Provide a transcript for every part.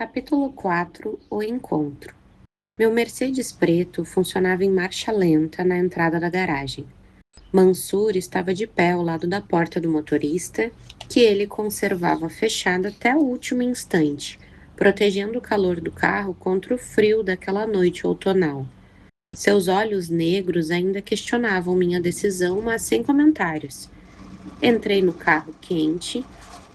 Capítulo 4. O encontro. Meu Mercedes preto funcionava em marcha lenta na entrada da garagem. Mansur estava de pé ao lado da porta do motorista, que ele conservava fechada até o último instante, protegendo o calor do carro contra o frio daquela noite outonal. Seus olhos negros ainda questionavam minha decisão, mas sem comentários. Entrei no carro quente,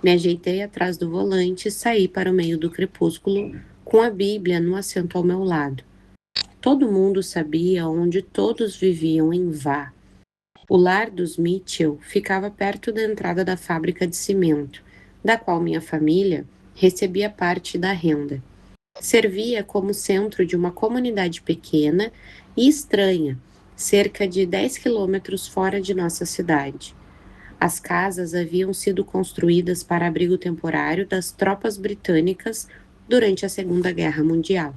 me ajeitei atrás do volante e saí para o meio do crepúsculo, com a Bíblia no assento ao meu lado. Todo mundo sabia onde todos viviam em Vá. O lar dos Mitchell ficava perto da entrada da fábrica de cimento, da qual minha família recebia parte da renda. Servia como centro de uma comunidade pequena e estranha, cerca de 10 quilômetros fora de nossa cidade. As casas haviam sido construídas para abrigo temporário das tropas britânicas durante a Segunda Guerra Mundial.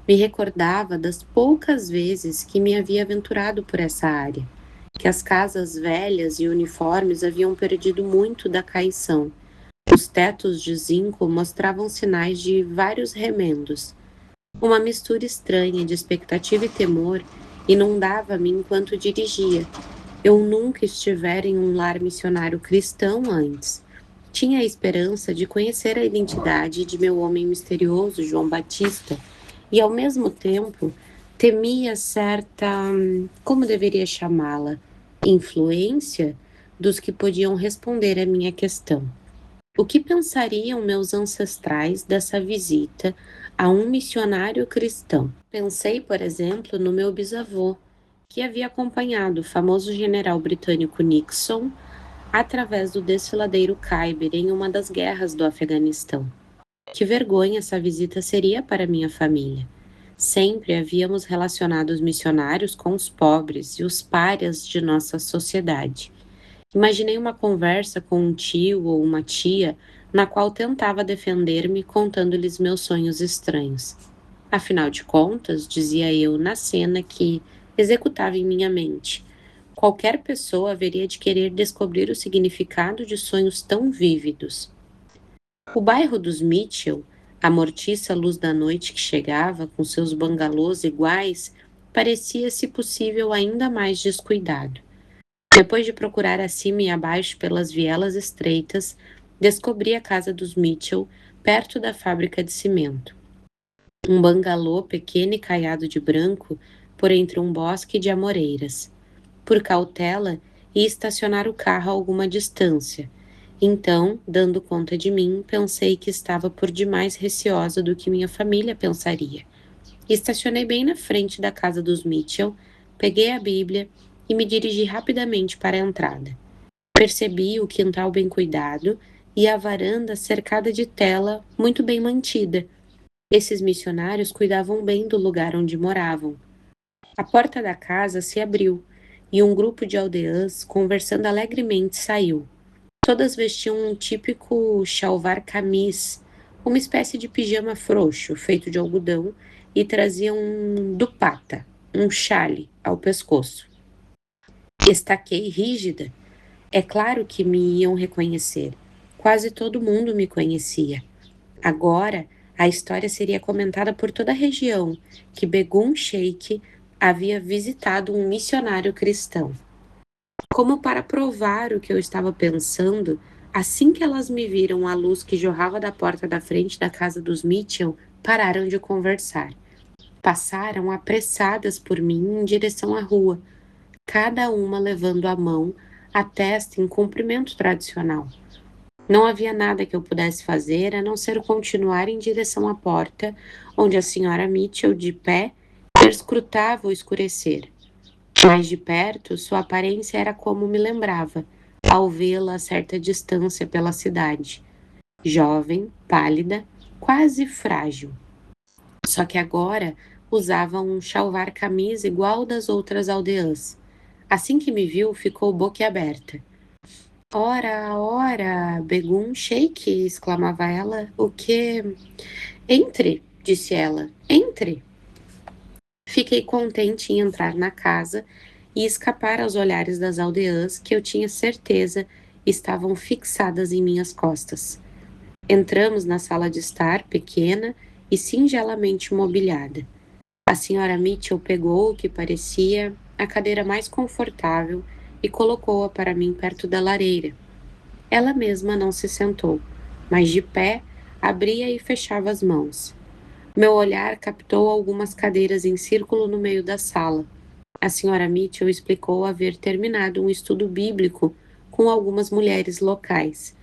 Me recordava das poucas vezes que me havia aventurado por essa área, que as casas velhas e uniformes haviam perdido muito da caição. Os tetos de zinco mostravam sinais de vários remendos. Uma mistura estranha de expectativa e temor inundava-me enquanto dirigia. Eu nunca estivera em um lar missionário cristão antes. Tinha a esperança de conhecer a identidade de meu homem misterioso, João Batista, e ao mesmo tempo temia certa, como deveria chamá-la, influência dos que podiam responder à minha questão. O que pensariam meus ancestrais dessa visita a um missionário cristão? Pensei, por exemplo, no meu bisavô, que havia acompanhado o famoso general britânico Nixon através do desfiladeiro Khyber em uma das guerras do Afeganistão. Que vergonha essa visita seria para minha família. Sempre havíamos relacionado os missionários com os pobres e os párias de nossa sociedade. Imaginei uma conversa com um tio ou uma tia na qual tentava defender-me contando-lhes meus sonhos estranhos. Afinal de contas, dizia eu na cena que executava em minha mente, qualquer pessoa haveria de querer descobrir o significado de sonhos tão vívidos. O bairro dos Mitchell, a mortiça luz da noite que chegava, com seus bangalôs iguais, parecia, se possível, ainda mais descuidado. Depois de procurar acima e abaixo pelas vielas estreitas, descobri a casa dos Mitchell, perto da fábrica de cimento. Um bangalô pequeno e caiado de branco por entre um bosque de amoreiras. Por cautela, ia estacionar o carro a alguma distância. Então, dando conta de mim, pensei que estava por demais receosa do que minha família pensaria. Estacionei bem na frente da casa dos Mitchell, peguei a Bíblia e me dirigi rapidamente para a entrada. Percebi o quintal bem cuidado e a varanda cercada de tela muito bem mantida. Esses missionários cuidavam bem do lugar onde moravam. A porta da casa se abriu e um grupo de aldeãs, conversando alegremente, saiu. Todas vestiam um típico shalwar kameez, uma espécie de pijama frouxo, feito de algodão, e traziam um dupatta, um chale, ao pescoço. Estaquei rígida. É claro que me iam reconhecer. Quase todo mundo me conhecia. Agora, a história seria comentada por toda a região que Begum Sheikh havia visitado um missionário cristão. Como para provar o que eu estava pensando, assim que elas me viram à luz que jorrava da porta da frente da casa dos Mitchell, pararam de conversar. Passaram apressadas por mim em direção à rua, cada uma levando a mão à testa em cumprimento tradicional. Não havia nada que eu pudesse fazer a não ser continuar em direção à porta, onde a senhora Mitchell, de pé, perscrutava o escurecer. Mais de perto, sua aparência era como me lembrava, ao vê-la a certa distância pela cidade. Jovem, pálida, quase frágil. Só que agora usava um shalwar camisa igual das outras aldeãs. Assim que me viu, ficou boquiaberta. Ora, ora, Begum Sheikh, exclamava ela. O que? Entre, disse ela. Entre. Fiquei contente em entrar na casa e escapar aos olhares das aldeãs que eu tinha certeza estavam fixadas em minhas costas. Entramos na sala de estar, pequena e singelamente mobiliada. A senhora Mitchell pegou o que parecia a cadeira mais confortável e colocou-a para mim perto da lareira. Ela mesma não se sentou, mas de pé abria e fechava as mãos. Meu olhar captou algumas cadeiras em círculo no meio da sala. A senhora Mitchell explicou haver terminado um estudo bíblico com algumas mulheres locais.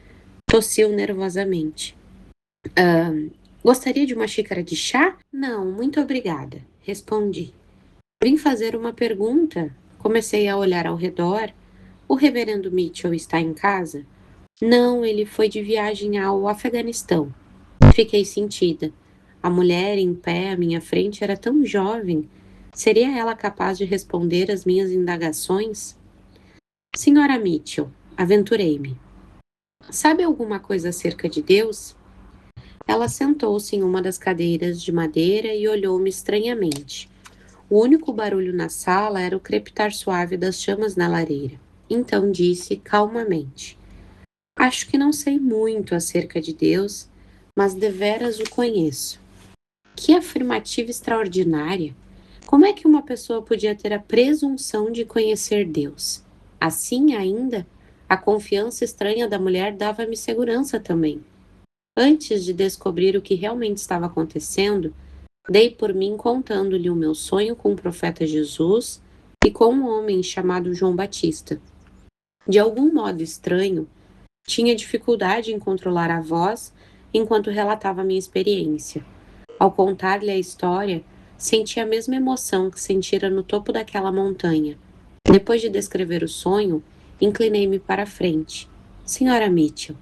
Tossiu nervosamente. Gostaria de uma xícara de chá? Não, muito obrigada, respondi. Vim fazer uma pergunta. Comecei a olhar ao redor. O reverendo Mitchell está em casa? Não, ele foi de viagem ao Afeganistão. Fiquei sentida. A mulher em pé à minha frente era tão jovem. Seria ela capaz de responder às minhas indagações? Senhora Mitchell, aventurei-me. Sabe alguma coisa acerca de Deus? Ela sentou-se em uma das cadeiras de madeira e olhou-me estranhamente. O único barulho na sala era o crepitar suave das chamas na lareira. Então disse calmamente: Acho que não sei muito acerca de Deus, mas deveras o conheço. Que afirmativa extraordinária! Como é que uma pessoa podia ter a presunção de conhecer Deus? Assim ainda, a confiança estranha da mulher dava-me segurança também. Antes de descobrir o que realmente estava acontecendo, dei por mim contando-lhe o meu sonho com o profeta Jesus e com um homem chamado João Batista. De algum modo estranho, tinha dificuldade em controlar a voz enquanto relatava minha experiência. Ao contar-lhe a história, senti a mesma emoção que sentira no topo daquela montanha. Depois de descrever o sonho, inclinei-me para a frente. Senhora Mitchell,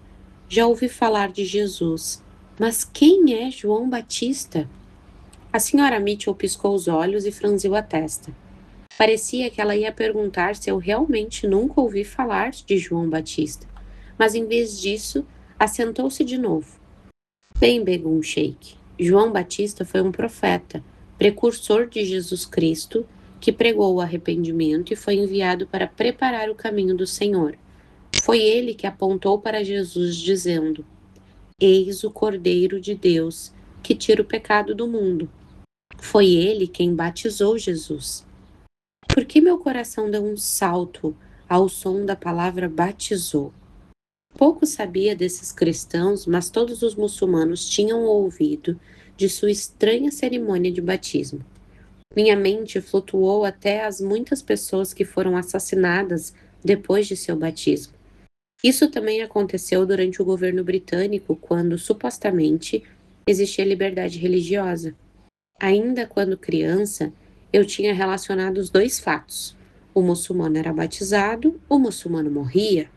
já ouvi falar de Jesus, mas quem é João Batista? A senhora Mitchell piscou os olhos e franziu a testa. Parecia que ela ia perguntar se eu realmente nunca ouvi falar de João Batista, mas em vez disso, assentou-se de novo. Bem, Begum Sheik, João Batista foi um profeta, precursor de Jesus Cristo, que pregou o arrependimento e foi enviado para preparar o caminho do Senhor. Foi ele que apontou para Jesus, dizendo: Eis o Cordeiro de Deus, que tira o pecado do mundo. Foi ele quem batizou Jesus. Por que meu coração deu um salto ao som da palavra batizou? Pouco sabia desses cristãos, mas todos os muçulmanos tinham ouvido de sua estranha cerimônia de batismo. Minha mente flutuou até as muitas pessoas que foram assassinadas depois de seu batismo. Isso também aconteceu durante o governo britânico, quando, supostamente, existia liberdade religiosa. Ainda quando criança, eu tinha relacionado os dois fatos. O muçulmano era batizado, o muçulmano morria.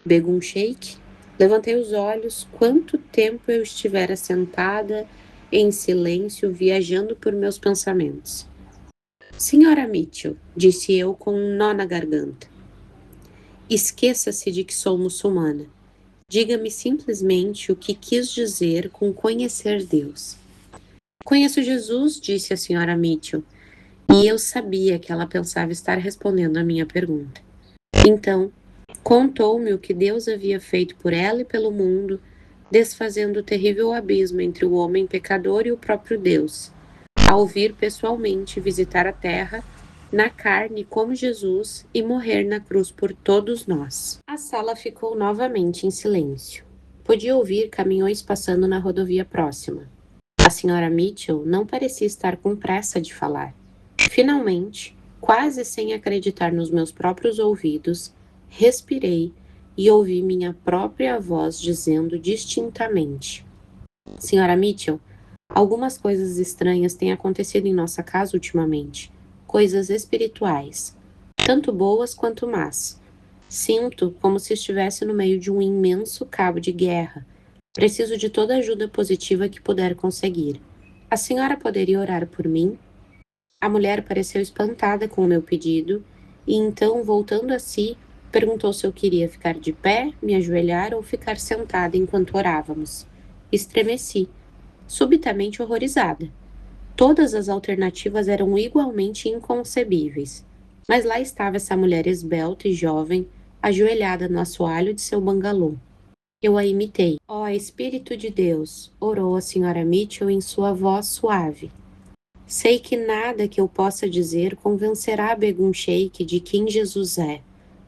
Begum Sheik, levantei os olhos. Quanto tempo eu estivera sentada em silêncio, viajando por meus pensamentos. Senhora Mitchell, disse eu com um nó na garganta. Esqueça-se de que sou muçulmana. Diga-me simplesmente o que quis dizer com conhecer Deus. Conheço Jesus, disse a senhora Mitchell, e eu sabia que ela pensava estar respondendo a minha pergunta. Então, contou-me o que Deus havia feito por ela e pelo mundo, desfazendo o terrível abismo entre o homem pecador e o próprio Deus, ao vir pessoalmente visitar a terra, na carne como Jesus, e morrer na cruz por todos nós. A sala ficou novamente em silêncio. Podia ouvir caminhões passando na rodovia próxima. A senhora Mitchell não parecia estar com pressa de falar. Finalmente, quase sem acreditar nos meus próprios ouvidos, respirei e ouvi minha própria voz dizendo distintamente: Senhora Mitchell, algumas coisas estranhas têm acontecido em nossa casa ultimamente. Coisas espirituais, tanto boas quanto más. Sinto como se estivesse no meio de um imenso cabo de guerra. Preciso de toda a ajuda positiva que puder conseguir. A senhora poderia orar por mim? A mulher pareceu espantada com o meu pedido e então, voltando a si, perguntou se eu queria ficar de pé, me ajoelhar ou ficar sentada enquanto orávamos. Estremeci, subitamente horrorizada. Todas as alternativas eram igualmente inconcebíveis. Mas lá estava essa mulher esbelta e jovem, ajoelhada no assoalho de seu bangalô. Eu a imitei. Ó Espírito de Deus, orou a senhora Mitchell em sua voz suave. Sei que nada que eu possa dizer convencerá Begum Sheikh de quem Jesus é,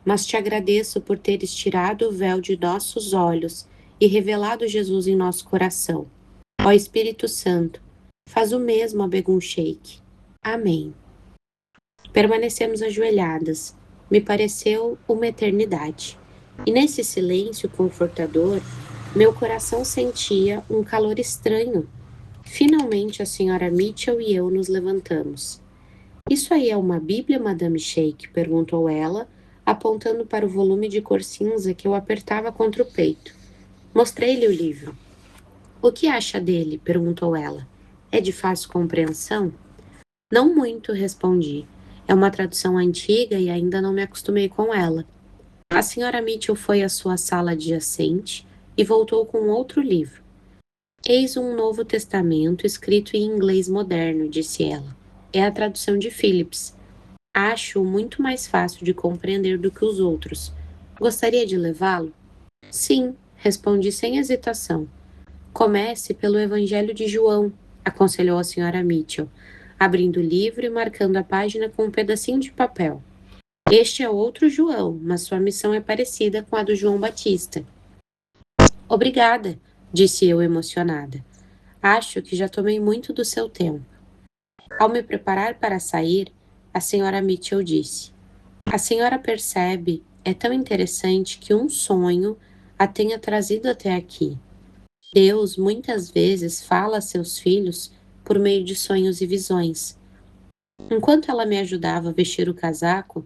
mas te agradeço por teres tirado o véu de nossos olhos e revelado Jesus em nosso coração. Ó Espírito Santo, faz o mesmo a Begum Sheikh. Amém. Permanecemos ajoelhadas. Me pareceu uma eternidade. E nesse silêncio confortador, meu coração sentia um calor estranho. Finalmente a senhora Mitchell e eu nos levantamos. Isso aí é uma Bíblia, Madame Sheikh? Perguntou ela, apontando para o volume de cor cinza que eu apertava contra o peito. Mostrei-lhe o livro. O que acha dele? Perguntou ela. É de fácil compreensão? Não muito, respondi. É uma tradução antiga e ainda não me acostumei com ela. A senhora Mitchell foi à sua sala adjacente e voltou com outro livro. Eis um Novo Testamento escrito em inglês moderno, disse ela. É a tradução de Phillips. Acho-o muito mais fácil de compreender do que os outros. Gostaria de levá-lo? Sim, respondi sem hesitação. Comece pelo Evangelho de João, aconselhou a senhora Mitchell, abrindo o livro e marcando a página com um pedacinho de papel. Este é outro João, mas sua missão é parecida com a do João Batista. Obrigada, disse eu emocionada. Acho que já tomei muito do seu tempo. Ao me preparar para sair, a senhora Mitchell disse: A senhora percebe, é tão interessante que um sonho a tenha trazido até aqui. Deus muitas vezes fala a seus filhos por meio de sonhos e visões. Enquanto ela me ajudava a vestir o casaco,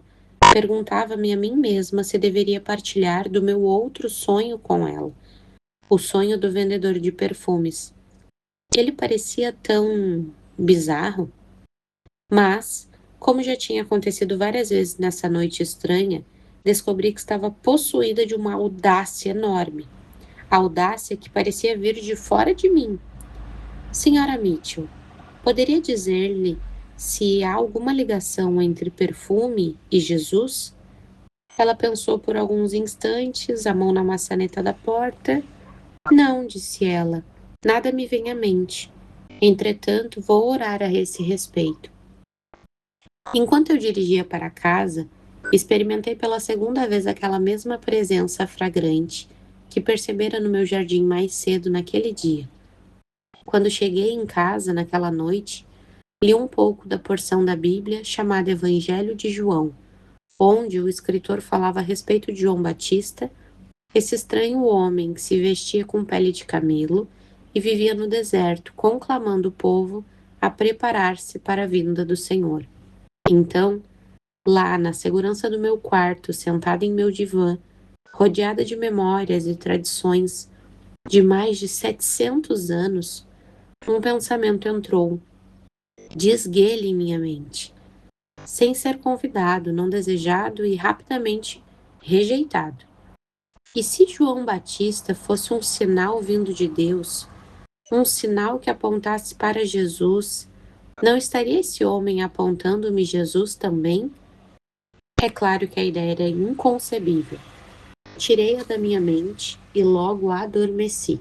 perguntava-me a mim mesma se deveria partilhar do meu outro sonho com ela, o sonho do vendedor de perfumes. Ele parecia tão bizarro, mas, como já tinha acontecido várias vezes nessa noite estranha, descobri que estava possuída de uma audácia enorme. Audácia que parecia vir de fora de mim. Senhora Mitchell, poderia dizer-lhe se há alguma ligação entre perfume e Jesus? Ela pensou por alguns instantes, a mão na maçaneta da porta. Não, disse ela, nada me vem à mente. Entretanto, vou orar a esse respeito. Enquanto eu dirigia para casa, experimentei pela segunda vez aquela mesma presença fragrante que percebera no meu jardim mais cedo naquele dia. Quando cheguei em casa naquela noite, li um pouco da porção da Bíblia chamada Evangelho de João, onde o escritor falava a respeito de João Batista, esse estranho homem que se vestia com pele de camelo e vivia no deserto, conclamando o povo a preparar-se para a vinda do Senhor. Então, lá na segurança do meu quarto, sentada em meu divã, rodeada de memórias e tradições de mais de 700 anos, um pensamento entrou, de esguelho em minha mente, sem ser convidado, não desejado e rapidamente rejeitado. E se João Batista fosse um sinal vindo de Deus, um sinal que apontasse para Jesus, não estaria esse homem apontando-me Jesus também? É claro que a ideia era inconcebível. Tirei-a da minha mente e logo a adormeci.